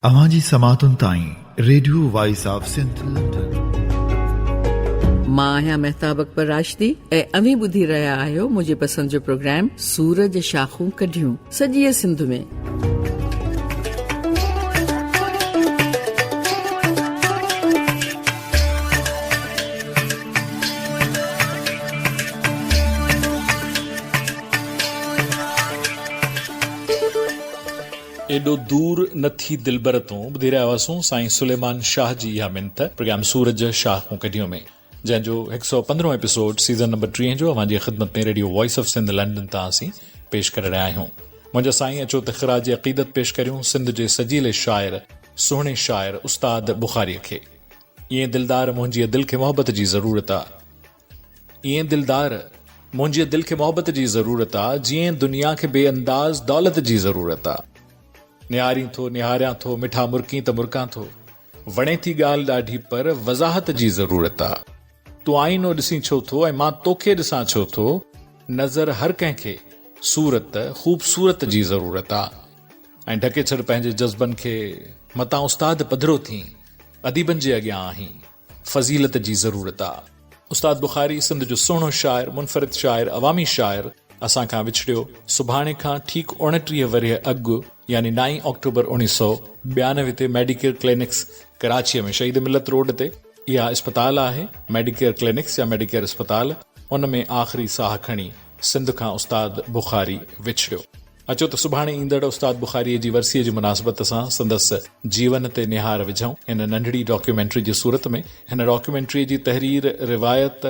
अवांजी समातुन ताई radio voice of Sindh London. मां आहियां महताब अकबर राशिदी ऐं अवी ॿुधी रहिया आहियो मुंहिंजे पसंदि जो प्रोग्राम सूरज शाखूं कढियूं सॼी सिंध में। एडो दूर नथी दिलबर तूं ॿुधी रहिया हुआसीं साईं सुलेमान शाह जी इहा मिनत प्रोग्राम सूरज शाखूं कढियूं में, जंहिंजो 115 एपिसोड सीज़न नंबर 3 जो अवांजी ख़िदमत में radio voice of Sindh London तां असीं पेश करे रहिया आहियूं। मुंहिंजा साईं अचो त ख़िराज अक़ीदत पेश करियूं सिंध जे सजीले शाइर सुहिणे शाइर उस्ताद बुखारीअ खे। ईअं दिलदार मुंहिंजी दिलि खे मोहबत जी ज़रूरत आहे, ईअं दिलदार मुंहिंजी दिलि खे मोहबत जी ज़रूरत आहे, जीअं दुनिया खे बेअंदाज़ दौलत जी ज़रूरत आहे। निहारी थो निहारियां थो मिठा मुर्की त मुर्कां थो, वणे थी ॻाल्हि ॾाढी पर वज़ाहत जी ज़रूरत आहे। तूं आईनो ॾिसी छो थो ऐं मां तोखे ॾिसां छो थो, नज़र हर कंहिंखे सूरत ख़ूबसूरत जी ज़रूरत आहे। ऐं ढके छॾ पंहिंजे जज़्बनि खे, मतां उस्ताद पधिरो थी, अदीबनि जे अॻियां आहीं, फ़ज़ीलत जी ज़रूरत आहे। उस्ताद बुखारी सिंध जो सुहिणो शाइर, मुनफ़रिद शाइर, अवामी शाइर असां खां विछड़ियो सुभाणे खां ठीकु 29 वरिय अॻु यानी 9 अक्टूबर 1992 ते मेडिकेयर क्लिनिक्स कराचीअ में शहीद मिलत रोड ते इहा अस्पताल आहे, मेडिकेयर क्लिनिक्स या मेडिकेयर अस्पताल। उन में आख़िरी साह खणी सिंध खां उस्ताद बुखारी विछड़ियो। अचो त सुभाणे ईंदड़ उस्ताद बुखारीअ जी वरसीअ जी मुनासिबत सां संदसि जीवन ते निहार विझूं हिन नंढड़ी डॉक्यूमेंट्री जी सूरत में। हिन डॉक्यूमेंट्री जी तहरीर, रिवायत,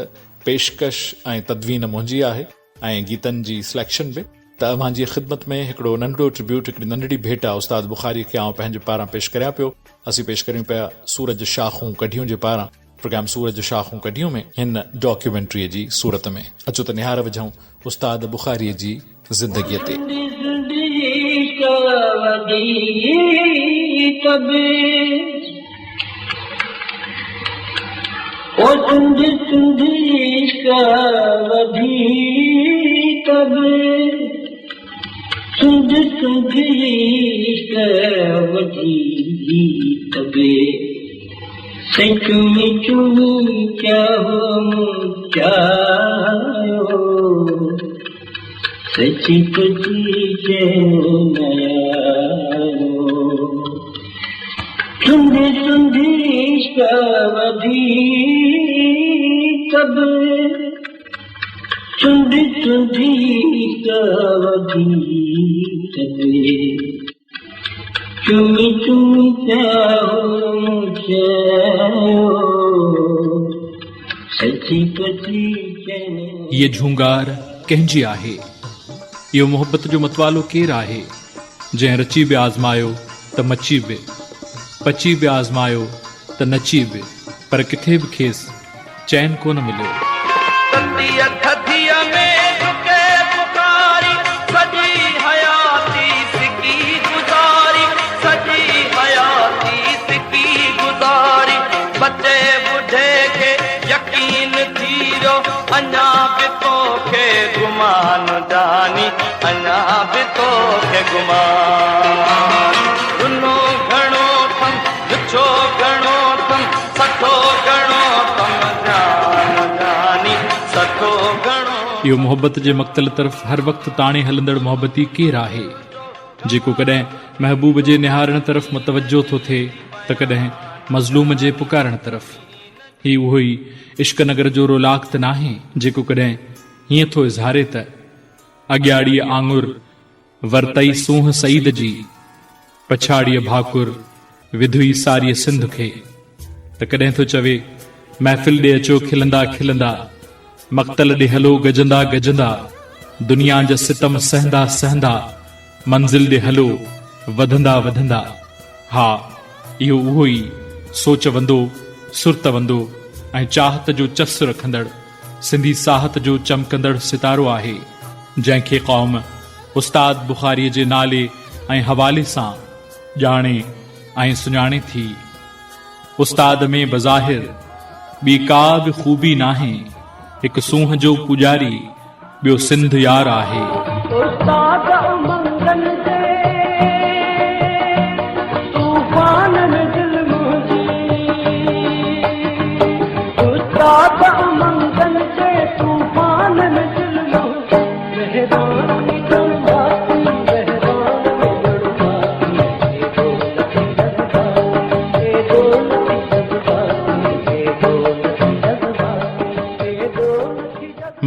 पेशकश ऐं तदवीन मुंहिंजी आहे ऐं गीतनि जी सिलेक्शन बि। त अवांजी ख़िदमत में हिकिड़ो नंढड़ो ट्रिब्यूट, हिकिड़ी नंढड़ी भेट आहे उस्ताद बुखारी खे आउं पंहिंजे पारां पेश करियां पियो। असीं पेश करियूं पिया सूरज शाखूं कढियूं जे पारां प्रोग्राम सूरज शाखूं कढियूं में हिन डॉक्यूमेंट्रीअ जी सूरत में। अचो त निहार विझूं उस्ताद बुखारीअ जी ज़िंदगीअ ते। सची तुझी तुंदी तुंदी कवधी तब तुंदी तुंदी कवधी तब चुमी चुमी सची तुझी। ये झूंगार कंहिंजी आहे, इहो मोहब्बत जो मतवालो केरु आहे, जंहिं रची बि आज़मायो त मची बि, पची बि आज़मायो त नची बि, पर किथे बि खेसि चैन कोन मिलियो। अञा बि तोखे गुमान जानी, अञा बि तोखे गुमान। दुनो घणो थम विछो घणो थम, सठो घणो थम जान जानी, सठो घणो। इहो मोहब्बत जे मक़्तल तरफ़ हर वक़्तु ताणे हलंदड़ मोहब्बती केरु आहे, जेको कॾहिं महबूब जे निहारण तरफ़ मुतवजो थो थिए त कॾहिं मज़लूम जे पुकारण तरफ़। ही उहो ई इश्क नगर जो रोलाक त नाहे, जेको कॾहिं हीअं थो इज़हारे त अॻियाड़ीअ आंगुर वरतई सूंह सईद जी, पछाड़ीअ भाकुर विधुई सारीअ सिंध खे। त कॾहिं थो चवे महफ़िल ॾे अचो खिलंदा खिलंदा, मक़्तल ॾे हलो गजंदा गजंदा, दुनिया जा सितम सहंदा सहंदा, मंज़िल ॾे हलो वधंदा वधंदा। हा, इहो उहो ई सोच वंदो सुरत वंदो ऐं चाहत जो चस रखंदड़ सिंधी साहत जो चमकंदड़ सितारो आहे, जंहिंखे क़ौम उस्ताद बुखारीअ जे नाले ऐं हवाले सां ॼाणे ऐं सुञाणे थी। उस्ताद में बज़ाहिर ॿी का बि खूबी नाहे, हिकु सूंह जो पुॼारी ॿियो सिंध यार आहे। उस्ताद मंगल दे तूफान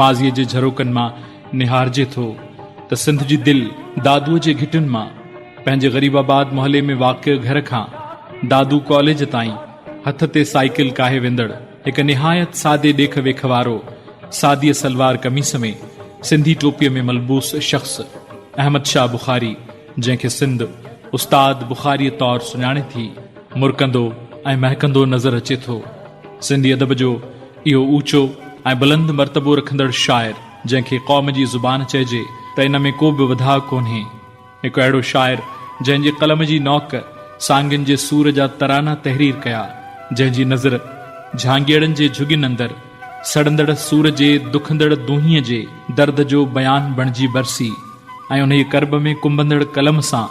माज़ीअ जे झरोकनि मां निहारजे थो त सिंध जी दिलि दादूअ जे घिटियुनि मां पंहिंजे ग़रीबाबाद मोहल्ले में वाक़िअ घर खां दादू कॉलेज ताईं हथ ते साइकिल काहे वेंदड़ हिकु निहायत सादे ॾेख वेख वारो सादीअ सलवार कमीस में सिंधी टोपीअ में मलबूस शख़्स अहमद शाह बुखारी, जंहिंखे सिंध उस्ताद बुखारीअ तौरु सुञाणे थी, मुरकंदो ऐं महकंदो नज़र अचे थो। सिंधी अदब जो इहो ऊचो ऐं बुलंद मर्तबो रखंदड़ शाइर, जंहिंखे क़ौम जी ज़ुबान चइजे त इन में को बि वधा कोन्हे। हिकु अहिड़ो शाइर जंहिंजे कलम जी नौक सांगियुनि जे सूर जा तराना तहरीर कया, जंहिंजी नज़र झांगीअड़नि जे झुगियुनि अंदरि सड़ंदड़ सूर जे दुखंदड़ दूहीअ जे दर्द जो बयान बणिजी बरसी ऐं उन करब में कुंभंदड़ कलम सां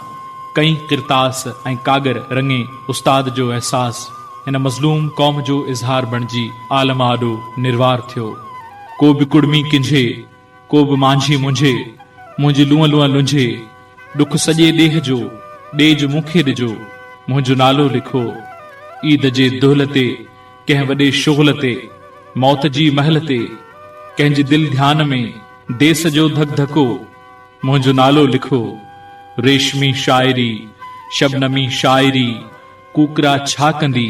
कई किरतास ऐं कागर रंगे उस्ताद जो एहसास हिन मज़लूम क़ौम जो इज़हार बणिजी आलम आॾो निर्वार थियो। को बि कुड़मी किंझे, को बि मांझी मुंझे, मुंहिंजी लूअ लूअ लुंझे, डुख सॼे ॾेह जो ॾेज मूंखे ॾिजो, मुंहिंजो नालो लिखो ईद जे दुहल ते, कंहिं वॾे शुग़ल ते, मौत जी महल ते, कंहिंजे दिलि ध्यान में देस जो धक धको, मुंहिंजो नालो लिखो। रेशमी शाइरी, शबनमी शाइरी, कूकरा छा कंदी,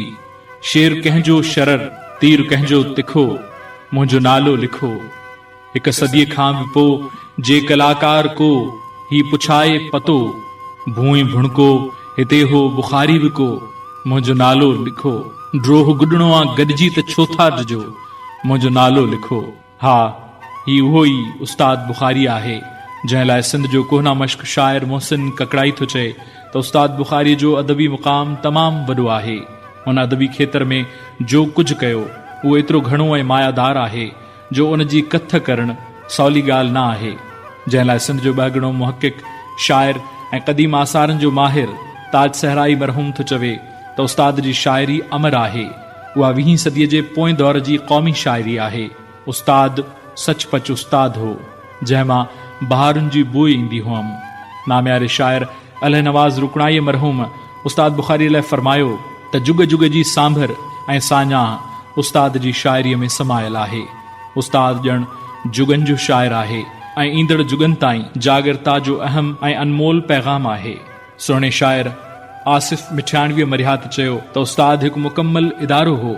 शेर कंहिंजो शरर, तीर कंहिंजो तिखो, मुंहिंजो नालो लिखो। हिक सदीअ खां बि पोइ जे कलाकार को ही पुछाए पतो, भूई भुणको हिते हो बुखारी बि को, मुंहिंजो नालो लिखो। ड्रोह गुॾणो आ गॾिजी त छो था ॾिजो, मुंहिंजो नालो लिखो। हा, ही उहो ई उस्ताद बुखारी आहे जंहिं लाइ सिंध जो कोहना मश्क शाइर मोहसिन ककड़ाई थो चए त उस्ताद बुखारी जो अदबी मुक़ाम तमामु वॾो आहे। उन अदबी खेत्र में जो कुझु कयो उहो एतिरो घणो ऐं मायादार आहे जो उन जी कथ करणु सवली ॻाल्हि न आहे। जंहिं लाइ सिंध जो ॿाहिगणो मुहक़िक़ शाइर ऐं क़दीम आसारनि जो माहिर ताज सहराई मरहूम थो चवे त उस्ताद जी शाइरी अमर आहे। उहा 20वीं सदीअ जे पोएं दौर जी क़ौमी शाइरी आहे। उस्ताद सचपच उस्ताद हो, जंहिंमां बहारुनि जी बूइ ईंदी हुअमि। नाम्यारे शाइर अलह नवाज़ रुकणाई मरहूम उस्ताद बुखारी लाइ फरमायो त जुग जुग जी सांभर ऐं साञाह उस्ताद जी शाइरीअ में समायल आहे। उस्ताद ॼण जुगनि जो शाइर आहे ऐं ईंदड़ जुगनि ताईं जागरता जो अहम ऐं अनमोल पैगाम आहे। सुहिणे शाइर आसिफ मिठियाणवीअ मरियात चयो त उस्ताद हिकु मुकम्मल इदारो हो।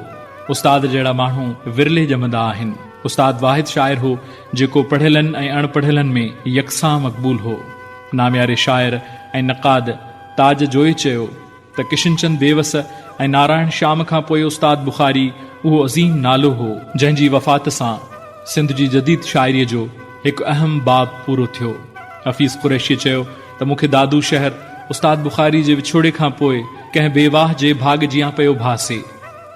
उस्ताद जहिड़ा माण्हू विरले ॼमंदा आहिनि। उस्ताद वाहिद शाइर हो जेको पढ़ियलनि ऐं अणपढ़ियलनि में यकसां मक़बूल हो। नाम्यारे शाइर ऐं नक़ाद ताज जोई चयो त किशनचंद बेवस ऐं नारायण श्याम खां पोइ उस्ताद बुखारी उहो अज़ीम नालो हो जंहिंजी वफ़ात सां सिंध जी जदीद शाइरीअ जो हिकु अहम बाब पूरो थियो। हफ़ीज़ कुरैशी चयो त मूंखे दादू शहर उस्ताद बुखारी जे विछोड़े खां पोइ कंहिं बेवाह जे भाग जियां पियो भासे।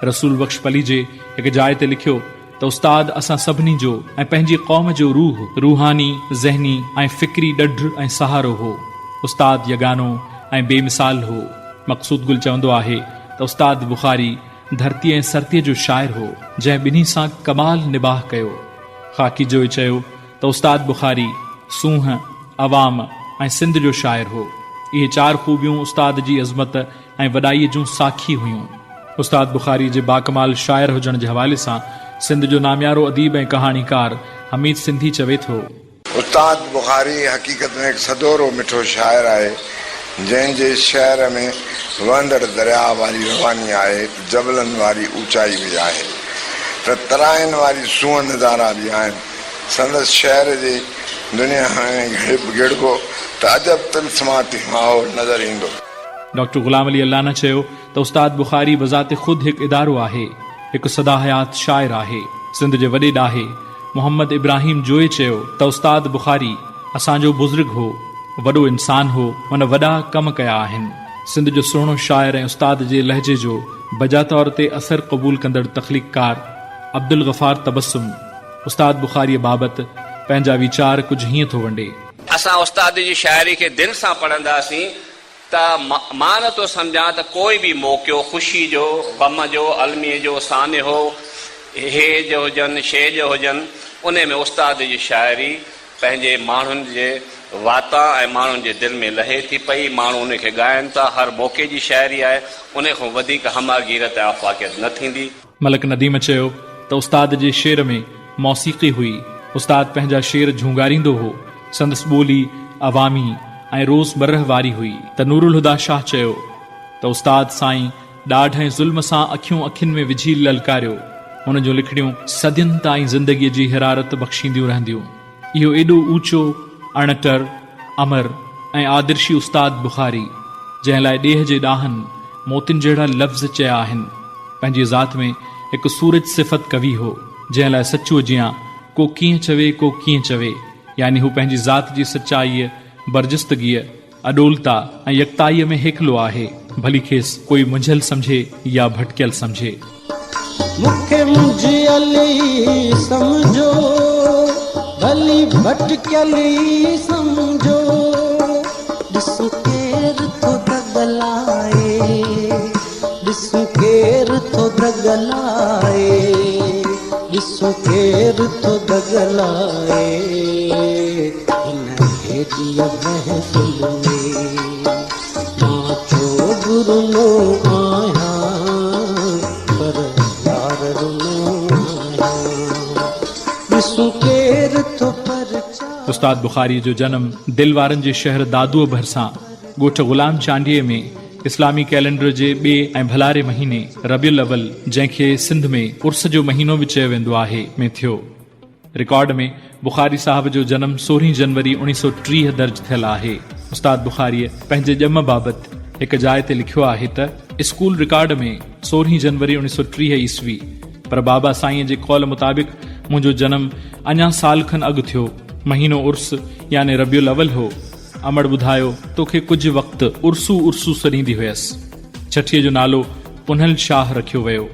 रसूल बख्श पली जे हिकु जाइ ते लिखियो त उस्ताद असां सभिनी जो ऐं पंहिंजी क़ौम जो रूह, रूहानी, ज़हनी ऐं फ़िक्री ॾढ ऐं सहारो हो। उस्ताद यगानो ऐं बेमिसाल हो। मक़सूद गुल चवंदो आहे त उस्ताद बुखारी धरती ऐं सरतीअ जो शाइर हो जंहिं ॿिन्ही सां कमाल निबाह कयो। ख़ाकी जो चयो त उस्ताद बुखारी सूंह, अवाम ऐं सिंध जो शाइर हो। इहे 4 ख़ूबियूं उस्ताद जी अज़मत ऐं वॾाईअ जूं साखी हुयूं। उस्ताद बुखारी जे बाकमाल शाइर हुजण जे हवाले सां सिंध जो नाम्यारो अदीब ऐं कहाणीकार हमीद सिंधी चवे थो, उस्ताद बुखारी हक़ीक़त में हिकु सदोरो मिठो शाइर आहे जंहिंजे शहर में वहंदड़ दरिया वारी रवानी आहे, जबलनि वारी ऊचाई बि आहे, त तराइनि वारी सूंह नज़ारा बि आहिनि। संदसि शहर जे दुनिया में गिड़को त अजब तिलस्माती माहौल नज़र ईंदो। डॉक्टर ग़ुलाम अली अल्लाना चयो त उस्ताद बुखारी बज़ात ख़ुदि हिकु इदारो आहे, हिकु सदा हयात शाइर आहे। सिंध जे वॾे ॾाहे मोहम्मद इब्राहिम जोए चयो त उस्ताद बुखारी असांजो बुज़ुर्ग हो, वॾो इंसान हो, हुन वॾा कम कया आहिनि। सिंध जो सुहिणो शाइर ऐं उस्ताद जे लहजे जो बजा तौर ते असर क़बूल कंदड़ तख़लीक़कार अब्दुल गफ़ार तबस्सुम उस्ताद बुखारीअ बाबति पंहिंजा वीचार कुझु हीअं थो वंडे। असां उस्ताद जी शाइरी खे दिलि सां पढ़ंदासीं त मां नथो सम्झां त कोई बि मौक़ियो ख़ुशी जो, ग़म जो, अलमीअ जो, साने हो, हे जो हुजनि, शे जो हुजनि, उन में उस्ताद जी शाइरी पंहिंजे माण्हुनि जे वाता ऐं माण्हुनि जे दिलि में लहे थी पई। माण्हू उनखे ॻाइनि था, हर मौक़े जी शाइरी आहे, उन खां वधीक हमागीरत आफ़ाक़ियत न थींदी। मलक नदीम चयो त उस्ताद जे शेर में मौसीक़ी हुई उस्ताद पंहिंजा शेर झूंगारींदो हो। संदसि ॿोली अवामी ऐं रोज़मरह वारी हुई। त नूरुल हुदा शाह चयो त उस्ताद साईं ॾाढ ऐं ज़ुल्म सां अखियूं अखियुनि में विझी ललकारियो। हुन जूं लिखड़ियूं सदियुनि ताईं ज़िंदगीअ जी हिरारत बख़्शींदियूं रहंदियूं। इहो एॾो ऊचो, अणटर, अमर ऐं आदर्शी उस्ताद बुखारी, जंहिं लाइ ॾेह जे ॾाहनि मोतियुनि जहिड़ा लफ़्ज़ चया आहिनि, पंहिंजी ज़ात में हिकु सूरज सिफ़त कवि हो, जंहिं लाइ सचो जियां को कीअं चवे को कीअं चवे, यानी हू पंहिंजी ज़ात जी सचाईअ, बरजस्तगीअ, अडोलता ऐं यकताईअ में हेखलो आहे, भली खेसि कोई मुंझल समझे या भटकियल समझे। मुखे मुंझियल समझो, भली भटकियल समझो, ॾिसो केर थो दगलाए, ॾिसो केर थो दगलाए, ॾिसो केर थो दगलाए, हिन हेॾीअ महफ़िल में मां छो गुरनो आहियां, पर यार रुनो आहियां, ॾिसो केर थो परचा। उस्ताद बुखारी जो जन्म दिल वारनि जे शहर दादूअ भरिसां ॻोठ ग़ुलाम चांडीअ में इस्लामी कैलेंडर जे ॿिए ऐं भलारे महीने रबियुल अव्वल, जंहिंखे सिंध में उर्स जो महीनो बि चयो वेंदो आहे, में थियो। रिकॉर्ड में बुखारी साहब जो जन्म 16 जनवरी 1930 दर्ज थियल आहे। उस्ताद बुखारीअ पंहिंजे ॼम बाबति हिकु जाइ ते लिखियो आहे त स्कूल रिकॉर्ड में 16 जनवरी 1930 ईस्वी, पर बाबा साईं जे कौल मुताबिक़ मुंहिंजो जन्म अञा साल खनि अॻु थियो। महीनो उर्स यानी रबियुल अव्वल हो। अमड़ ॿुधायो तोखे कुझु वक़्तु उर्सू उर्सू सॾींदी हुयसि। छठीअ जो नालो पुनहल शाह रखियो वियो,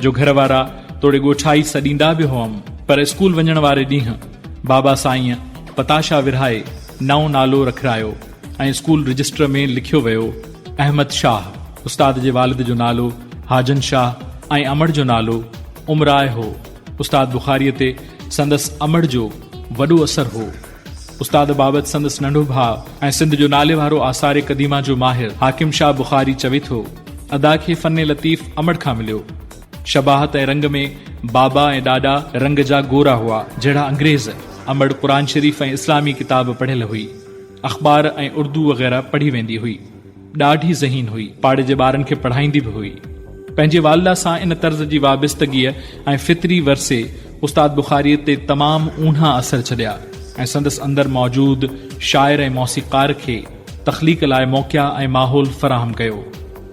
जो घर वारा तोड़े ॻोठाई सॾींदा बि हुअमि, पर स्कूल वञण वारे ॾींहुं बाबा साईं पताशा विरहाए नओं नालो रखायो ऐं स्कूल रजिस्टर में लिखियो वियो अहमद शाह। उस्ताद जे वालिद जो नालो हाजन शाह ऐं अमड़ जो नालो उमराए हो। उस्ताद बुखारीअ ते संदसि अमड़ जो वॾो असर हो। उस्ताद बाबति संदसि नंढो भाउ ऐं सिंध जो नाले वारो आसारे क़दीमा जो माहिर हाकिम शाह बुखारी चवे थो, अदा खे फन लतीफ़ अमड़ खां मिलियो। शबाहत ऐं रंग में बाबा ऐं ॾाॾा रंग जा गोरा हुआ जहिड़ा अंग्रेज़। अमड़ क़ुरान शरीफ़ ऐं इस्लामी किताब पढ़ियल हुई, अख़बार ऐं उर्दू वग़ैरह पढ़ी वेंदी हुई, ॾाढी ज़हीन हुई, पाड़े जे ॿारनि खे पढ़ाईंदी बि हुई। पंहिंजे वालिदा सां इन तर्ज़ जी वाबस्तगीअ ऐं फितरी वरसे उस्ताद बुखारीअ ते तमामु ऊन्हा असर छॾिया ऐं संदसि अंदरि मौजूदु शाइर ऐं मौसीक़ार खे तख़लीक़ लाइ मौक़िया ऐं माहौल फ़राहम कयो।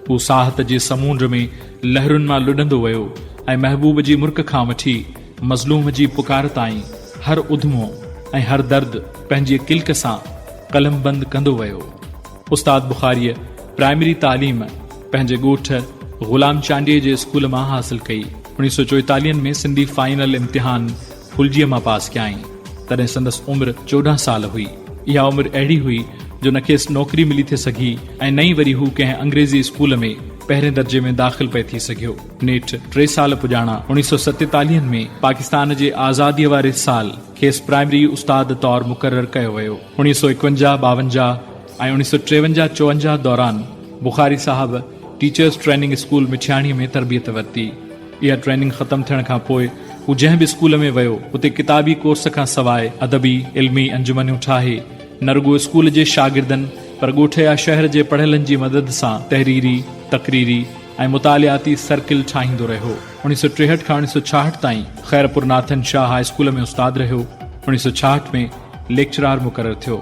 हू साहत जे समूंड में लहरुनि मां लुॾंदो वियो ऐं महबूब जी मुर्क खां वठी मज़लूम जी पुकार ताईं हर उधमो ऐं हर दर्द पंहिंजी किल्क सां कलम बंदि कंदो वियो। उस्ताद बुखारीअ प्राइमरी तालीम पंहिंजे ॻोठ ग़ुलाम चांडीअ जे स्कूल मां हासिल कई। 1944 में सिंधी फाइनल इम्तिहान फुलजीअ मां पास कयाई। तॾहिं संदसि उमिरि 14 साल हुई। इहा उमिरि अहिड़ी हुई जो न खेसि नौकरी मिली थे सघी ऐं नई वरी हू कंहिं अंग्रेज़ी स्कूल में पहिरें दर्जे में दाख़िल पे थी सघियो। नेठि 3 साल पुॼाणा 1947 में पाकिस्तान जे आज़ादीअ वारे साल खेसि प्राइमरी उस्ताद तौरु मुक़ररु कयो वियो। 1951, 52 ऐं 1953-54 दौरान बुखारी साहब टीचर्स ट्रेनिंग स्कूल मिठियाणीअ में तरबियत वरिती। इहा ट्रेनिंग ख़तमु थियण खां पोइ हू जंहिं बि स्कूल में वियो उते किताबी कोर्स खां सवाइ अदबी इल्मी अंजुमनियूं ठाहे न रुॻो स्कूल जे शागिर्दनि पर ॻोठ या शहर जे पढ़ियलनि जी मदद सां तहरीरी, तकरीरी ऐं मुतालियाती सर्किल ठाहींदो रहियो। 1963 खां 1966 ताईं Khairpur Nathan Shah high school में उस्ताद रहियो। 1966 में लेक्चरार मुक़ररु थियो।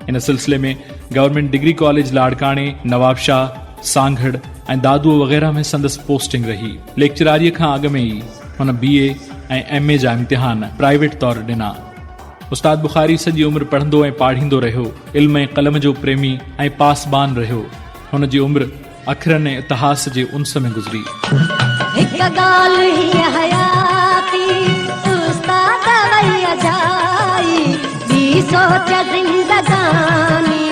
इन सिलसिले में गवर्नमेंट डिग्री कॉलेज लाड़काणे, नवाबशाह, सांगढ़ ऐं दादूअ वग़ैरह में संदसि पोस्टिंग रही। लेक्चरारीअ खां अॻु में ई हुन BA ऐं MA जा इम्तिहान प्राइवेट तौरु ॾिना। उस्ताद बुखारी सॼी उमिरि पढ़ंदो ऐं पाढ़ींदो रहियो, इल्म ऐं क़लम जो प्रेमी ऐं पासबान रहियो। हुन जी उमिरि अखरनि ऐं इतिहास जे उन्स में गुज़री। हिक ॻाल्हि ही हयाती उस्ताद वैया जाई, ॿी सोच ज़िंदगानी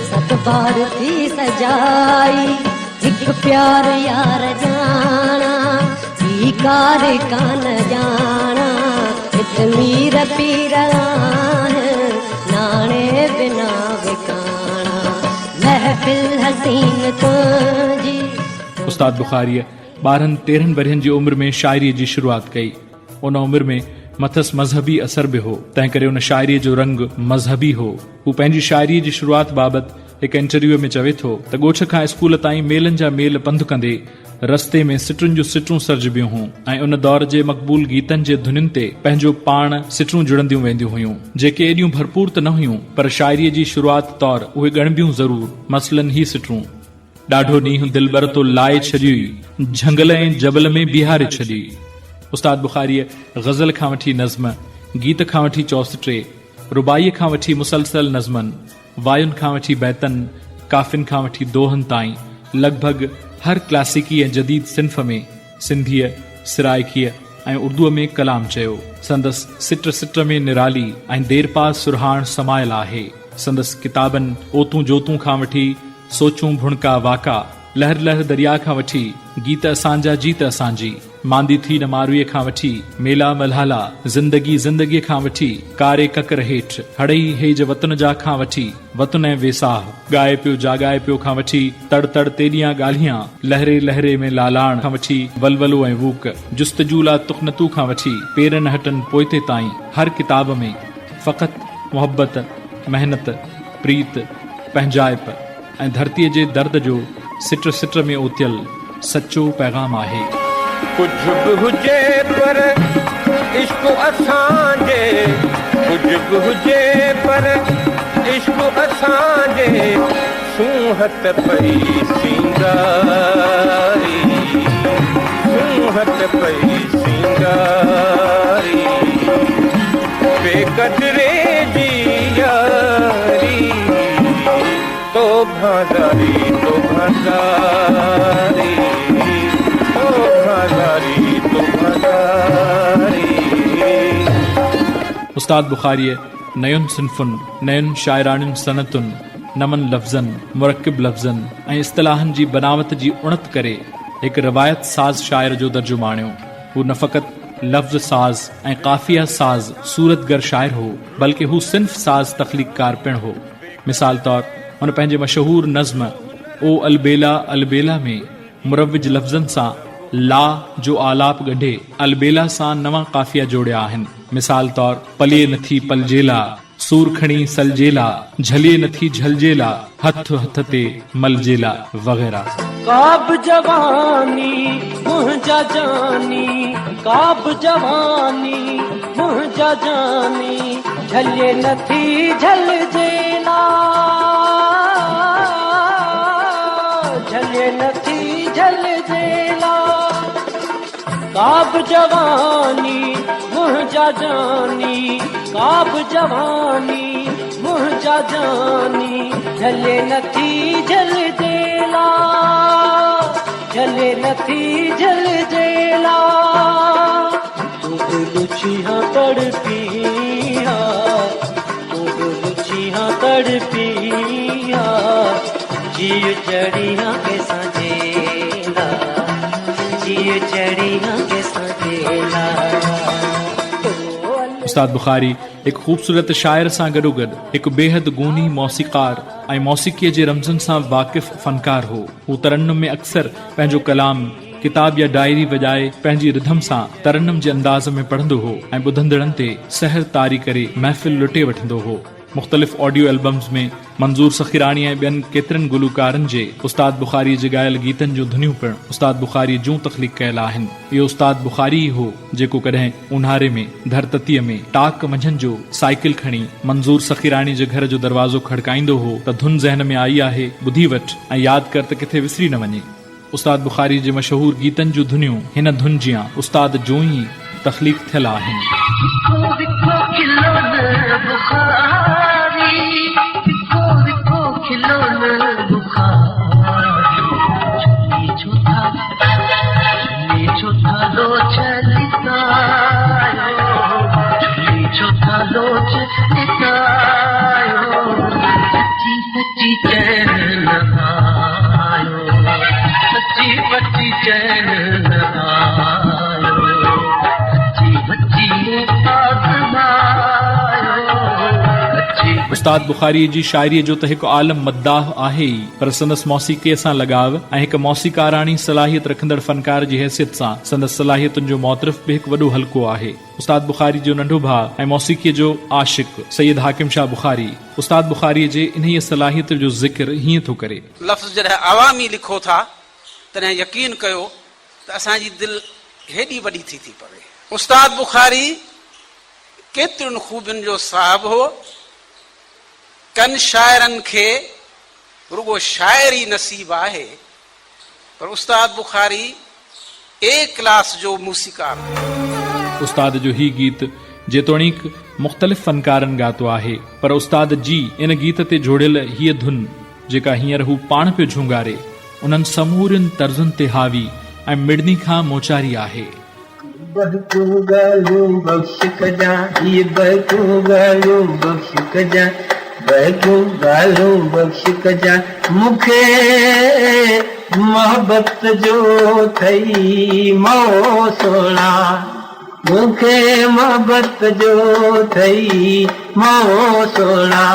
सत बार थी सजाई। हिक प्यार यार जाना, ॿी कार कान जाना, हित मीर पीर नाणे बिना विकाना, महफिल हसीन तुंहिंजी। उस्ताद बुखारीअ 12-13 वरियनि जी उमिरि में शाइरीअ जी शुरूआत कई। उन उमिरि में मथस मज़हबी असर बि हो, तंहिं करे उन शाइरीअ जो रंग मज़हबी हो। हू पंहिंजी शाइरीअ जी शुरूआत बाबति हिकु इंटरव्यू में चवे थो त ॻोठ खां स्कूल ताईं मेलनि जा मेल पंधु कंदे रस्ते में सिटरुनि जूं सिटरूं सरजबियूं हुयूं ऐं उन दौर जे मक़बूल गीतनि जे धुनियुनि ते पंहिंजो पाण सिटरूं जुड़ंदियूं वेंदियूं हुयूं, जेके एॾियूं भरपूर त न हुयूं पर शाइरीअ जी शुरूआत तौर उहे ॻणबियूं ज़रूर। मसलन ही सिटरूं: ॾाढो ॾींहुं दिलबर तो लाए छॾी, झंगल ऐं जबल में बिहारे छॾी। उस्ताद बुखारीअ ग़ज़ल खां वठी नज़्म, गीत खां वठी चौसटे, रुबाईअ खां वठी मुसलसल नज़मनि, वायुनि खां वठी बैतनि, काफ़िन खां वठी दोहनि ताईं लॻभॻि हर क्लासिकी ऐं जदीद सिन्फ़ में सिंधीअ, सिराइकीअ ऐं उर्दूअ में कलाम चयो। संदसि सिट सिट में निराली ऐं देरपास सुरहाण समायल आहे। संदसि किताबनि ओतूं जोतूं खां वठी सोचूं भुणका वाका, लहर लहर दरिया खां वठी गीत असांजा जीत असांजी, मांदी थी न मारुए खां वठी मेला मल्हाला, ज़िंदगी ज़िंदगीअ खां वठी कारे ककर हेठि, हड़ई हेज वतन जा खां वठी वतन ऐं वेसाह, ॻाए पियो जाॻाए पियो खां वठी तड़ तड़ तेॾियां ॻाल्हियां, लहरे लहरे में लालाण खां वठी वलवलो ऐं वूक, जुस्तजूला तुख़नतू खां वठी पेरनि हटनि पोइते ताईं हर किताब में फ़क़ति मुहबत, मेहनत, प्रीत, पंहिंजाइप ऐं धरतीअ जे दर्द जो सिट सिट में ओतियल सचो पैगाम आहे। कुछ भी हुजे पर इश्क असांजे, कुछ भी हुजे पर इश्क असांजे, सूहत पई सिंगारी, सूहत पई सिंगारी, बेकदरे जी यारी, तो भादारी तो भादारी, उस्ताद बुखारीअ नयुनि सिन्फ़ुनि, नयुनि शाइराणियुनि सनतुनि, नमन लफ़्ज़नि, मुरकिब लफ़्ज़नि ऐं इस्तिलाहनि जी बनावत जी उणत करे हिकु रिवायत साज़ शाइर जो दर्जो माणियो। हू न फ़क़ति लफ़्ज़ साज़ ऐं काफ़िया साज़ सूरतगर शाइर हो, बल्कि हू सिन्फ़ साज़ तख़लीक़कार पिणु हो। मिसाल तौर हुन पंहिंजे मशहूर नज़्म ओ अलबेला अलबेला में मुरविज लफ़्ज़नि सां ला जो आलाप गढ़े अलबेला सां नवां काफ़िया जोड़िया आहिनि। मिसाल तौर पले नथी पलजेला, सूर खणी सलजेला, झले नथी झलजेला, हथ हथ ते मलजेला वग़ैरह। काब जवानी मुंहिंजा जानी, काब जवानी मुंहिंजा जानी, झले नथी झलजेला, झले नथी झलजेला, काब जवानी मुंहिंजा जानी, काब जवानी मुंहिंजा जानी, झले नथी झलजेला, झले नथी झलजेला, तूं लुचिया तड़पिया, तूं लुचिया तड़पिया, जीव चढ़िया के सजेला, जीव चढ़िया के सजेला। उस्ताद बुखारी हिकु ख़ूबसूरत शाइर सां गॾोगॾु हिकु बेहद गूनी मौसीक़ार ऐं मौसीक़ीअ जे रमज़नि सां वाक़िफ़ फ़नकार हो। हू तरन्नुम में अक्सर पंहिंजो कलाम किताब या डायरी वॼाए पंहिंजी रिधम सां तरन्नुम जे अंदाज़ में पढ़ंदो हो ऐं ॿुधंदड़नि ते सहर तारी करे महफ़िल लुटे वठंदो हो। मुख़्तलिफ़ ऑडियो एल्बम्स में मंज़ूर सखीरानी ऐं ॿियनि केतिरनि गुलूकारनि जे उस्ताद बुखारी जे ॻायल गीतनि जूं धुनियूं पिणु उस्ताद बुखारी जूं तख़लीक़ कयल आहिनि। इहो उस्ताद बुखारी ई हो जेको कॾहिं उन्हारे में धरततीअ में टाक मंझंदि जो साइकिल खणी मंज़ूर सखीरानी जे घर जो दरवाज़ो खड़काईंदो हो त धुन ज़हन में आई आहे, ॿुधी वठि ऐं यादि कर त किथे विसरी न वञे। उस्ताद बुखारी जे मशहूर गीतनि जूं धुनियूं हिन धुन जियां उस्ताद जो ई तख़लीक़ थियल आहिनि। उस्ताद बुखारी जी शाइरीअ जो त हिकु आलम मद्दाह आहे ई, पर संदसि मौसीक़ीअ सां लगाव ऐं हिकु मौसीक़ाराणी सलाहियत रखंदड़ फनकार जी हैसियत सां संदसि सलाहियतुनि जो मोतरफ़ बि हिकु वॾो हल्को आहे। उस्ताद बुखारी जो नंढो भाउ ऐं मौसीक़ीअ जो आशिक सैयद हाकिम शाह बुखारी उस्ताद बुखारीअ जे इन्हीअ सलाहियत जो ज़िक्र हीअं थो करे। लफ़्ज़ जॾहिं अवामी लिखो था तॾहिं यकीन कयो त असांजी दिलि हेॾी वॾी थी पवे। उस्ताद बुखारी केतिरनि ख़ूबियुनि जो साहिबु हो। कन शाइरनि खे रुगो शाइरी नसीब आहे, पर उस्ताद बुखारी ए क्लास जो मूसीकार। उस्ताद जो ही गीत जेतोणीक मुख़्तलिफ़ फनकारनि ॻातो आहे, पर उस्ताद जी इन गीत ते जोड़ियल हीअ धुन जेका हींअर हू पाण पियो झुंगारे उन्हनि समूरनि तर्ज़ुनि ते हावी ऐं मिड़नी खां मोचारी आहे। मूंखे मोहब्बत जो थई मौसोला, मूंखे मोहब्बत जो थई मौसोला,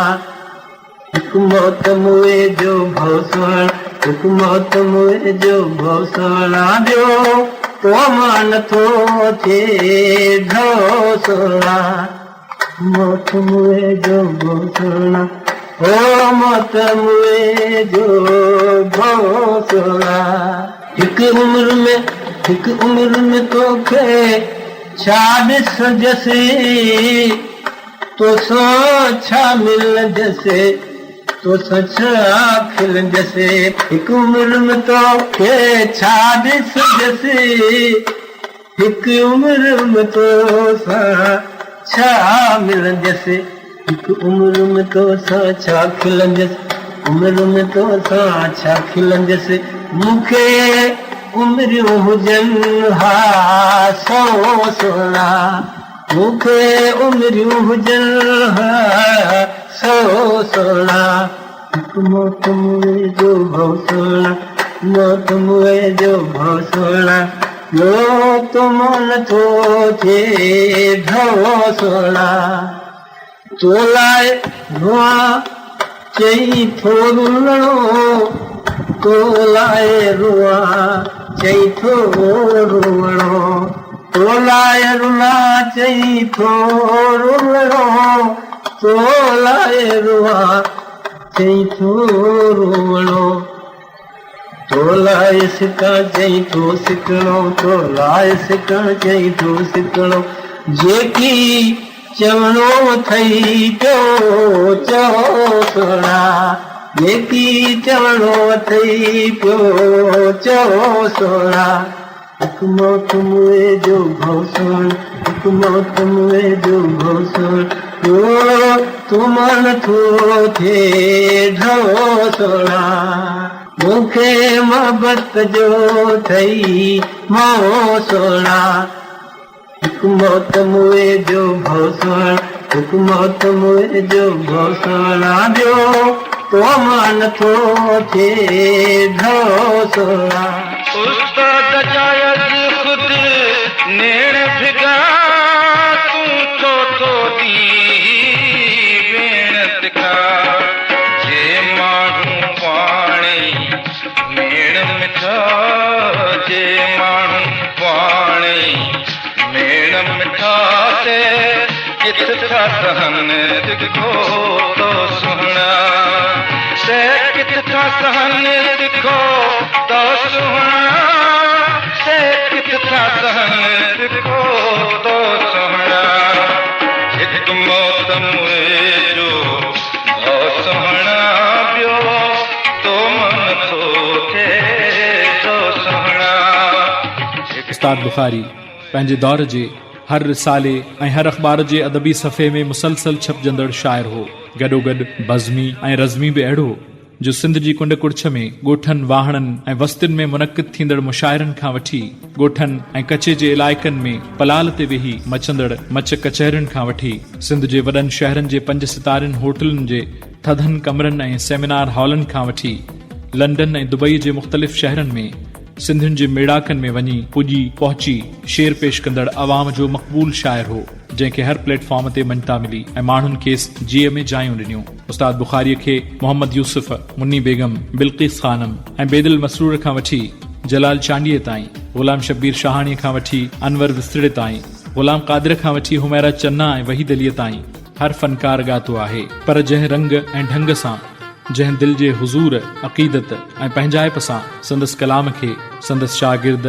हिकु मौत मुए जो भौसोला, हिकु मौत मुए जो भौसोला ॿियो तो मान थो थिए ढोसोला, मौत मुए जो भौसोला, ओ मौत मुए जो भौसोला। हिकु उम्र में तोखे छा ॾिसजसे, तो सो छा मिलजसे, तो छा खिलजसे। हिकु उम्र में तोखे छा ॾिसजसे, हिकु उम्र में तो छा मिलजसे, हिकु उम्र में तो छा खिलंदसि, उम्र में तो छा खिलंदसि। मूंखे उम्रियूं हुजनि हा 100 सोला, मूंखे उम्रियूं हुजनि हा 100 सोला, हिकु मौत मुए जो भौसोला, मौत मुए जो भौसोला, ॿियो तो मन थो थिए ढोसोला। तोलाए रुआ चई थो रुलणो, तोलाए रुआ चई थो रुलणो, तोलाए रुला चई थो रुलणो, तोलाए रुआ चई थो रुलणो, तोलाए सिका चई थो सिकणो, तोलाए सिकण चई थो सिकणो, जेकी चवणो थई पियो चओ सोना, जेकी चवणो थई पियो चओ सोना। हिकु मौत मुए जो भौसोला, हिकु मौत मुए जो भौसोला, तो मन थो थिए ढोसोला। मूंखे मोहब्बत जो थई मौसोला, हिकु मौत मुए जो भौसोला, हिकु मौत मुए जो भौसोला, ॿियो तो मन थो थिए ढोसोला। उस्ताद जायज़ खुद नेण भिगा तू तो दी बेणत का, जे माण्हू पाणे मेण मिठा, जे माण्हू पाणे मेण मिठा ते किथा सहन दिखो तो सुहणा, ते किथा सहन दिखो तो सुहणा, ते किथा सहन दिखो तो सुहणा। हिकु मौत मुए जो भौ सुहणा, ॿियो तो मन थो थिए तो सुहणा। उस्ताद बुखारी पंहिंजे दौर जे हर रिसाले ऐं हर अख़बार जे अदबी सफ़े में मुसलसल छपजंदड़ शाइर हो। गॾोगॾु बज़मी ऐं रज़मी बि अहिड़ो जो सिंध जी कुंड कुड़छ में ॻोठनि वाहणनि ऐं वस्तियुनि में मुनक़िद थींदड़ मुशाइरनि खां वठी ॻोठनि ऐं कचे जे इलाइक़नि में पलाल ते वेही मचंदड़ मच कचहरियुनि खां वठी सिंध जे वॾनि शहरनि जे 5 सितारनि होटलनि जे थधनि कमरनि ऐं सेमिनार हॉलनि खां वठी लंडन ऐं दुबई जे मुख़्तलिफ़ शहरनि में सिंधियुनि जे मेड़ाकनि में वञी पुॼी पहुची शेर पेश कंदड़ अवाम जो मक़बूल शाइर हो। जंहिंखे हर प्लेटफॉर्म ते मञता मिली ऐं माण्हुनि खेसि जीअ में जायूं ॾिनियूं। उस्ताद बुखारीअ खे मोहम्मद यूसुफ, मुन्नी बेगम, बिल्किस खानम ऐं बेदिल मसरूर खां वठी जलाल चांडीअ ताईं, गुलाम शब्बीर शाहाणीअ खां वठी अनवर विस्तिड़े ताईं, गुलाम कादिर खां वठी हुमैरा चन्ना ऐं वहीद अलीअ ताईं हर फनकार ॻातो आहे। पर जंहिं रंग ऐं ढंग सां, जंहिं दिल जे हुज़ूर, अक़ीदत ऐं पंहिंजाइप सां संदसि कलाम खे संदसि शागिर्द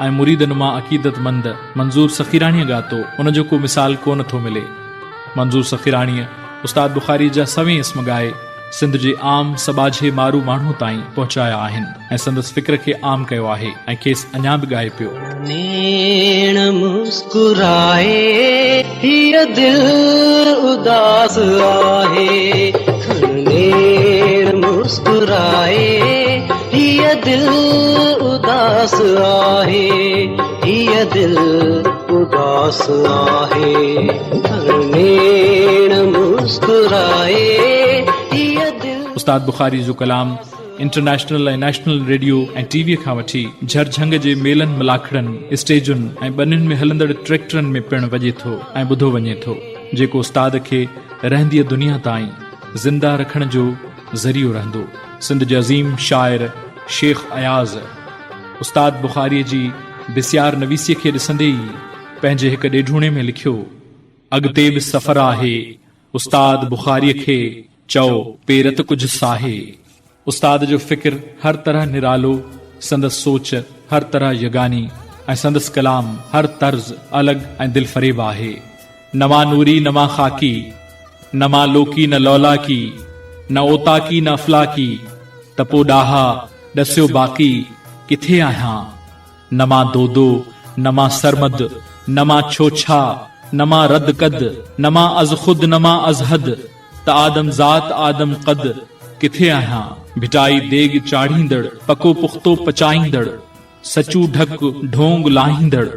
ऐं मुरीदनुमा अक़ीदतमंद मंज़ूर सखीराणीअ ॻातो, उन जो को मिसाल कोन थो मिले। मंज़ूर सखीराणीअ उस्ताद बुखारी जा सवें इस्म ॻाए सिंध जे आम सबाझे मारू माण्हू ताईं पहुचाया आहिनि ऐं संदसि फ़िक्र खे आम कयो आहे ऐं खेसि अञा बि ॻाए पियो। नेण मुस्कुराए हीअ दिल उदास आहे, नेण मुस्कुराए हीअ दिल उदास आहे, हीअ दिल उदास आहे, नेण मुस्कुराए हीअ दिल। उस्ताद बुखारी जो कलाम इंटरनेशनल ऐं नेशनल रेडियो ऐं टीवीअ खां वठी झरझंग जे मेलनि मलाखड़नि, स्टेजुनि ऐं बनियुनि में हलंदड़ ट्रैक्टरनि में पिणु वॼे थो ऐं ॿुधो वञे थो, जेको उस्ताद खे रहंदीअ दुनिया ताईं ज़िंदा रखण जो ज़रियो रहंदो। सिंध जे अज़ीम शाइर शेख अयाज़ उस्ताद बुखारीअ जी बिस्यार नवीसीअ खे ॾिसंदे ई पंहिंजे हिकु ॾेढूणे में लिखियो, अॻिते बि सफ़र आहे, उस्ताद बुखारीअ खे चओ पेरत कुझु साहे। उस्ताद जो फ़िक्र हर तरह निरालो, संदसि सोच हर तरह यगानी ऐं संदसि कलाम हर तर्ज़ अलॻि ऐं दिल फ़रेब आहे। नमा नूरी नमा ख़ाकी, नमा लोकी न लौलाकी, न ओताकी न अफ़लाकी, त पोइ ॾाहा ॾसियो बाक़ी किथे आहियां। नमा दोदो नमा सरमद, नमा छोछा नमा रद कद, नमा अज़ खुद नमा अज़ हद, त आदम ज़ात आदम कद किथे आहियां। भिटाई देग चाढ़ींदड़, पको पुख्तो पचाईंदड़, सचू ढक ढोंग लाहींदड़,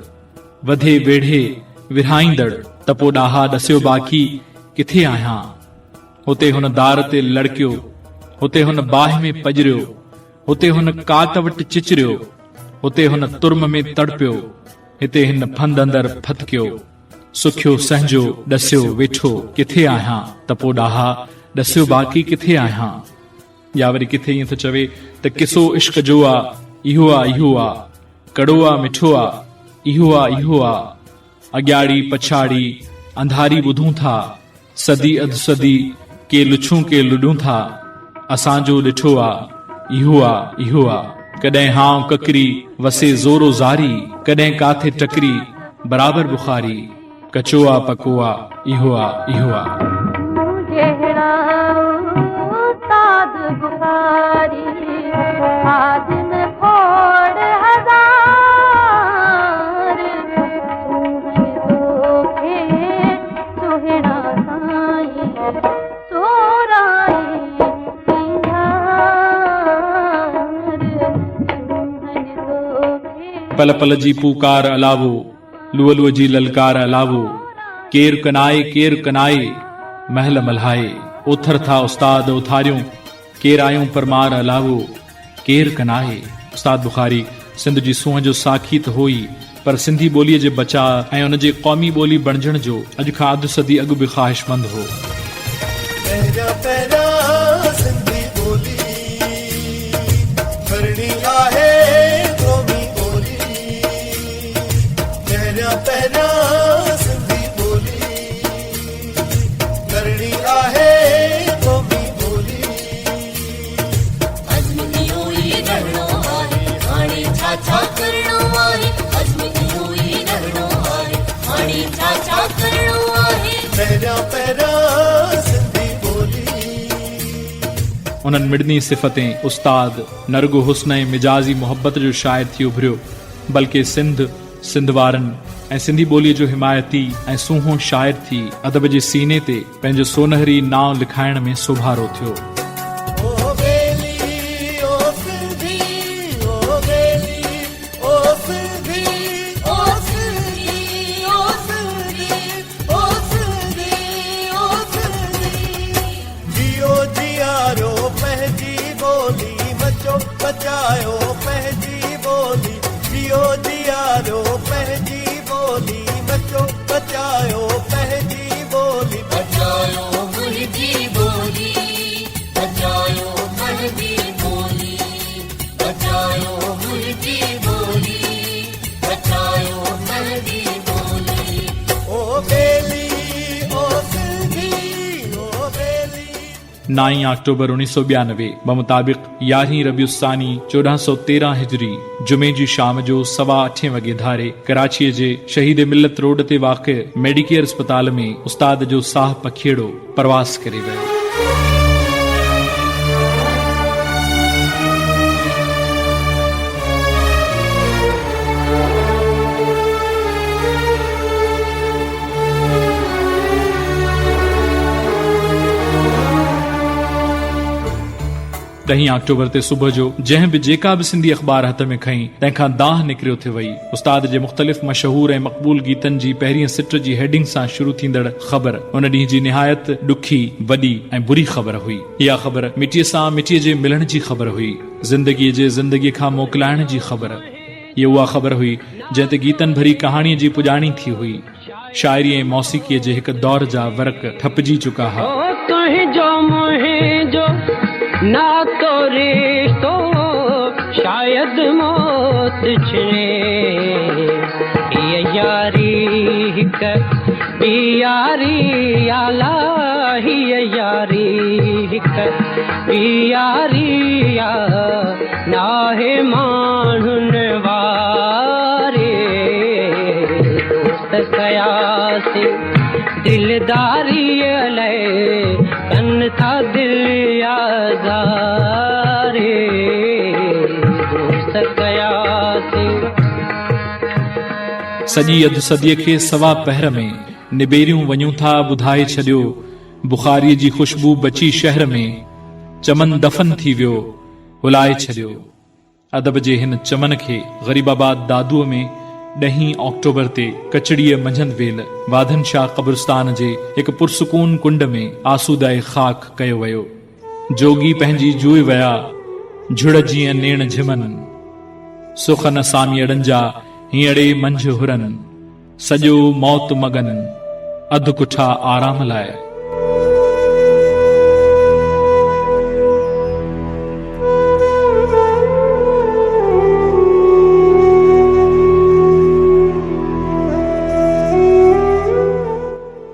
वधे वेढ़े विरहाईंदड़, त पोइ ॾाहा ॾसियो बाक़ी किथे आहियां। हुते हुन दार ते लड़कियो, हुते हुन बाहि में पजरियो, हुते हुन काट वटि चिचरियो, हुते हुन तुर्म में तड़पियो, हिते हिन फंद अंदर फतकियो, सुखियो सहजो ॾसियो वेठो किथे आहियां, त पोइ ॾाहा ॾसियो बाक़ी किथे आहियां। या वरी किथे ईअं थो चवे त किसो इश्क जो आ, इहो आ इहो आ, कड़ो आ मिठो आ, इहो आ इहो आ, अॻियाड़ी पछाड़ी अंधारी ॿुधूं था, सदी अधु सदी के लुछूं के लुॾूं था, असांजो ॾिठो आ इहो आ इहो आ, कॾहिं हां ककरी वसे ज़ोरो ज़ारी, कॾहिं काथे टकरी बराबर बुखारी, कचो आ पको आ इहो आ इहो आ। पल पल जी पुकार अलावो, लुअलुअ जी ललकार अलावो, केर कनाए महल मल्हाए, ओथर था उस्ताद उथारियूं, केर आयूं परमार अलावो, केर कनाए। उस्ताद बुखारी सिंध जी सूंह जो साखी त हुई, पर सिंधी ॿोलीअ जे बचा ऐं उन जे क़ौमी ॿोली बणजण जो अॼु खां अधु सदी अॻु बि ख़्वाहिशमंद हो। उन्हनि मिड़नी सिफ़तें उस्ताद नरगो हुस्न ऐं मिजाज़ी मोहब्बत जो शाइर थी उभरियो, बल्कि सिंध वारनि ऐं सिंधी ॿोलीअ जो हिमायती ऐं सूंहो शाइर थी अदब जे सीने ते पंहिंजो सोनहरी नाव लिखाइण में सोभारो थियो। बचायो पंहिंजी ॿोली, जियो जियारो पंहिंजी ॿोली, बचो बचायो। 9 अक्टूबर 1992 बमुताबिक़ 11 रबियुस्सानी 1413 हिजरी जुमे जी शाम जो 8:15 वॻे धारे कराचीअ जे शहीद मिल्लत रोड ते वाक़िअ मेडिकेयर अस्पताल में उस्ताद जो साह पखीड़ो परवास करे वियो। ॾहीं अक्टूबर ते सुबुह जो जंहिं बि जेका बि सिंधी अख़बार हथ में खईं तंहिंखां दाह निकिरियो थे वई। उस्ताद जे मुख़्तलिफ़ मशहूर ऐं मक़बूल गीतनि जी पहिरीं सिट जी हेडिंग सां शुरू थींदड़ ख़बर उन ॾींहुं जी निहायत ॾुखी वॾी ऐं बुरी ख़बर हुई। इहा ख़बर मिटीअ सां मिटीअ जे मिलण जी ख़बर हुई, ज़िंदगीअ जे ज़िंदगीअ खां मोकिलाइण जी ख़बर। इहा उहा ख़बर हुई जंहिं ते गीतनि भरी कहाणीअ जी पुॼाणी थी हुई। शाइरी ऐं मौसीक़ीअ जे हिक दौर जा वर्क ठपजी चुका हुआ। ना तो रिश्तो शायद मौत छे ये यारी हिक बियारी आला ही यारी हिक बियारी आ नाहे मानुन वारे दोस्त कयासी दिलदारी ले कन था दिल सॼी अधु सदीअ खे सवा पहर में निबेरियूं वञूं था ॿुधाए छॾियो। बुखारीअ जी ख़ुशबू बची शहर में चमन दफ़न थी वियो हुलाए छॾियो। अदब जे हिन चमन खे ग़रीबाबाद दादूअ में 10 अक्टूबर ते कचड़ीअ मंझंदि वेल वाधन शाह क़ब्रिस्तान जे हिकु पुरसुकून कुंड में आसूदाए ख़ाक कयो वियो। जोगी पंहिंजी जुए विया झुड़ जीअं नेण झिमन सुखन सामीअड़नि जा हींअड़े मंझ हुरन सॼो मौत मगन अधु कुठा आराम लाइ।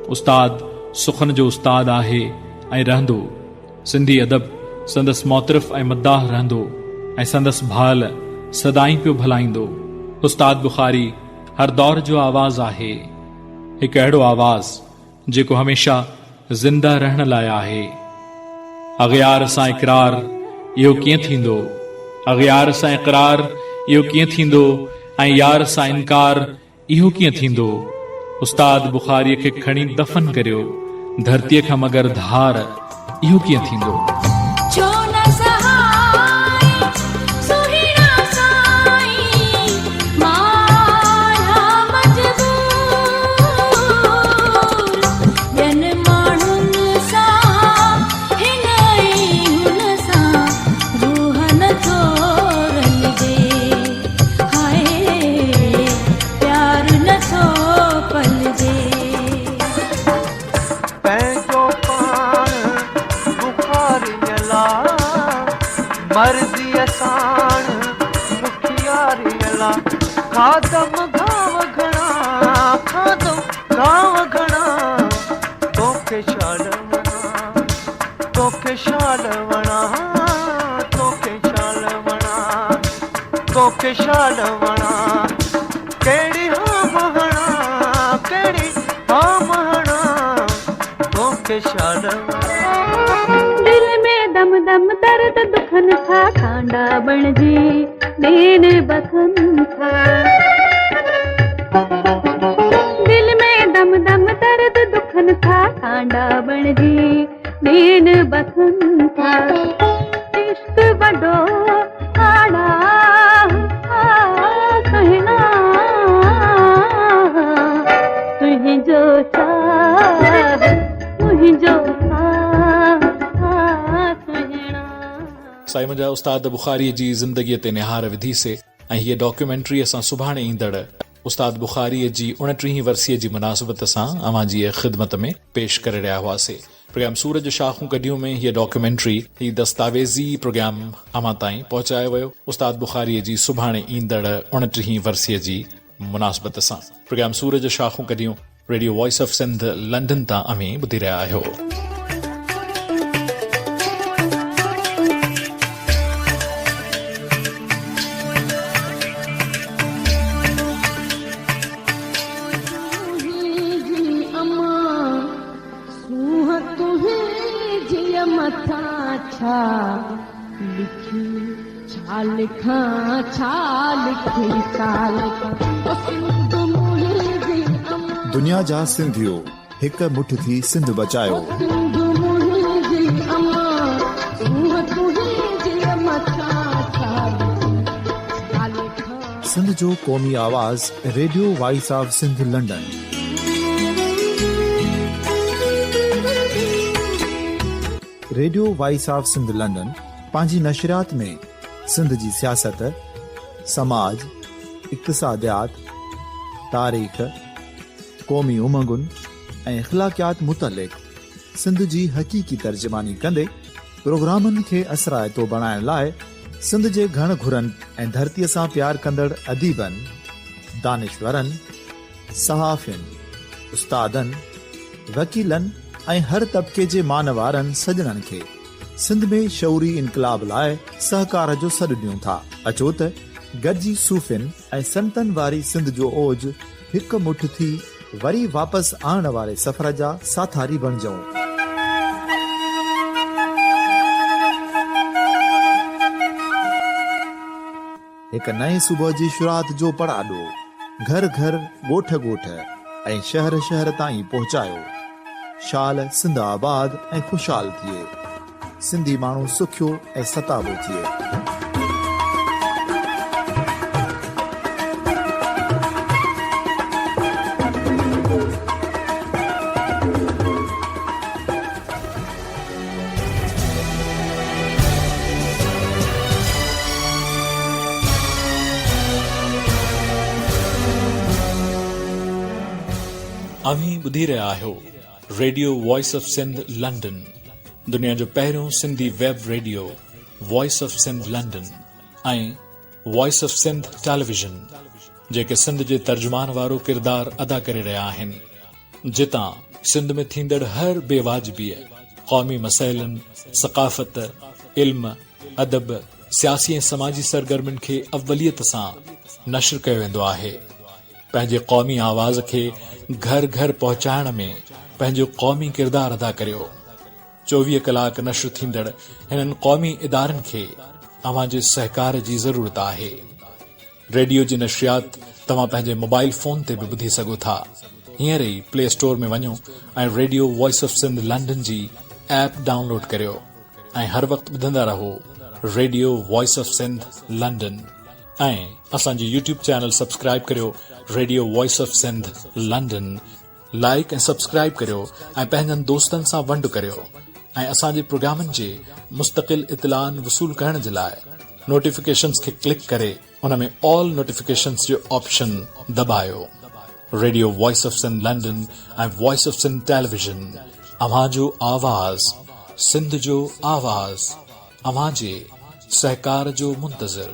उस्ताद सुखन जो उस्ताद आहे ऐं रहंदो। सिंधी अदब संदसि मोतरफ़ ऐं मद्दाह रहंदो ऐं संदसि भाल सदाई पियो भलाईंदो। उस्ताद बुखारी हर दौर जो आवाज़ आहे, हिकु अहिड़ो आवाज़ जेको हमेशा ज़िंदा रहण लाइ आहे। अग़ियार सां इक़रार इहो कीअं थींदो, अग़ियार सां इक़रार इहो कीअं थींदो ऐं यार सां इनकार इहो कीअं थींदो। उस्ताद बुखारीअ खे खणी दफ़न करियो धरतीअ खां मगर धार इहो कीअं थींदो। मर्ज़ी साण मुखियारी खादम गांव घणा खादम गांव घणा तोखे शाल वणा तोखे शाल वणा तोखे शाल वणा तोखे शाल वणा कहिड़ी हाम हणा कहिड़ी हाम हणा तोखे शाल दिल में दम दम दर्द दुखन था कांडा बणजी नेन बखन था। दिल में दम दम दर्द दुखन था कांडा बणजी नेन बखन था। इश्क वडो आड़ा कहना तुझो चाह मुझो साईं मुंहिंजा उस्ताद बुखारीअ जी ज़िंदगीअ ते निहार विधीसे ऐं हीअ डॉक्यूमेंट्री असां सुभाणे ईंदड़ उस्ताद बुखारीअ जी 29वीं वरसीअ जी मुनासिबत सां अवां जी ख़िदमत में पेश करे रहिया हुआसीं। प्रोग्राम सूरज शाखूं कढियूं में हीअ डॉक्यूमेंट्री ही दस्तावेज़ी प्रोग्राम अवां ताईं पहुचायो वियो उस्ताद बुखारीअ जी सुभाणे ईंदड़ 29वीं वरसीअ जी मुनासिबत सां। प्रोग्राम सूरज शाखूं कढियूं radio voice of Sindh London तां अमीं ॿुधी रहिया आहियो। छा लिखी छा लिखां छा लिखी साल दुनिया जा सिंधियो हिक मुठ थी सिंध बचायो। सिंध जो क़ौमी आवाज़ radio voice of Sindh London. Radio voice of Sindh London पंहिंजी नशरियात में सिंध जी सियासत, समाज, इक़्तिसादियात, तारीख़, क़ौमी उमंगुनि ऐं इख़्लाक़ियात मुतलिक़ सिंध जी हक़ीक़ी तर्जुमानी कंदे प्रोग्रामनि खे असराइतो बणाइण लाइ सिंध जे घण घुरनि ऐं धरतीअ सां प्यार कंदड़ अदीबनि, दानिशवरनि, सहाफ़ियुनि, उस्तादनि, वकीलनि ऐं हर तबिके जे मानवारनि सजणनि खे सिंध में शऊरी इनकलाब लाइ सहकार जो सॾु ॾियूं था। अचो त गॾिजी सूफ़ियुनि ऐं संतनि वारी सिंध जो ओज हिक मुठ थी वरी वापसि आणण वारे सफ़र जा साथारी बणिजऊं। हिक नए सुबुह जी शुरूआत जो पड़ाॾो घर घर, ॻोठ ॻोठ ऐं शहर शहर ताईं पहुचायो। शाल सिंध आबाद ऐं खुशहाल थिए, सिंधी माण्हू सुखियो ऐं सताबो थिए। अवी ॿुधी रहिया आहियो radio voice of Sindh London, दुनिया जो पहिरियों Sindhi web radio voice of Sindh London ऐं वॉइस ऑफ सिंध टेलीविजन, जेके सिंध जे तर्जुमान वारो किरदार अदा करे रहिया आहिनि, जितां सिंध में थींदड़ हर बेवाजिबी क़ौमी मसइलनि, सक़ाफ़त, इल्म, अदब, सियासी ऐं समाजी सरगर्मियुनि खे अवलियत सां नशर कयो वेंदो आहे। पंहिंजे क़ौमी आवाज़ खे घर घर पहुचाइण में पंहिंजो क़ौमी किरदार अदा करियो। 24 कलाक नशर थींदड़ हिननि क़ौमी इदारनि खे अव्हां जे सहकार जी ज़रूरत आहे। रेडियो जी नशरियात तव्हां पंहिंजे मोबाइल फोन ते बि ॿुधी सघो था। हींअर ई प्ले स्टोर में वञो ऐं radio voice of Sindh London जी ऐप डाउनलोड करियो ऐं हर वक़्तु ॿुधंदा रहो radio voice of Sindh London. ऐं असांजी यूट्यूब चैनल सब्सक्राइब करियो radio voice of Sindh London. Like ऐं सब्सक्राइब करियो ऐं पंहिंजनि दोस्तनि सां वंड करियो ऐं असांजे प्रोग्रामनि जे मुस्तक़िल इतलान वसूल करण जे लाइ नोटिफिकेशंस खे क्लिक करे उन में ऑल नोटिफिकेशंस जो ऑप्शन दबायो। Radio voice of Sindh London ऐं वॉइस ऑफ सिंध टेलीविजन, अव्हां जो आवाज़, सिंध जो आवाज़, अव्हां जे सहकार जो मुंतज़िर।